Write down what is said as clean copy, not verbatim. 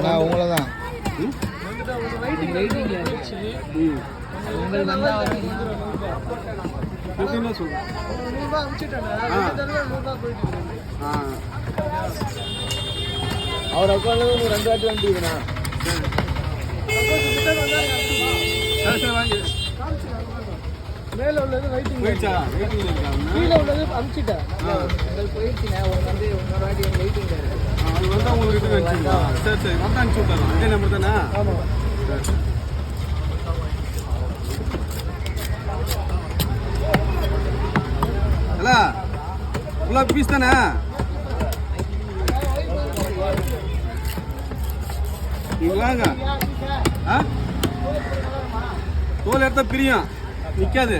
நான் உங்களை தான் வெயிட்டிங்கில் இருந்துச்சு. உங்களுக்கு வந்தால் எப்படின்னா சொல்கிறேன். அவர் அக்கௌண்ட்ல 2 வாட்டி வந்துட்டுண்ணா. சரி சரி வாங்கி. மேலே உள்ளது வெயிட்டிங், போயிடுச்சா? வெயிட்டிங்கில் இருக்காங்க. கீழே உள்ளது அனுப்பிச்சிட்டேன். உங்களுக்கு போயிடுச்சுண்ணே. உங்களுக்கு வந்து இன்னொரு வாட்டி வெயிட்டிங்கில் இருக்குது. அது வந்து உங்களுக்கு இது வச்சுருக்கா. சரி சரி வந்து அனுப்பிச்சி விட்டுறோம். இதே நம்பர் தானே? ஆமாம். சரி. ஹலோ ஃபுல்லாக பீஸ் தானே? நீங்கள் வாங்க. ஆ தோல் எடுத்தால் பிரியும், நிற்காது.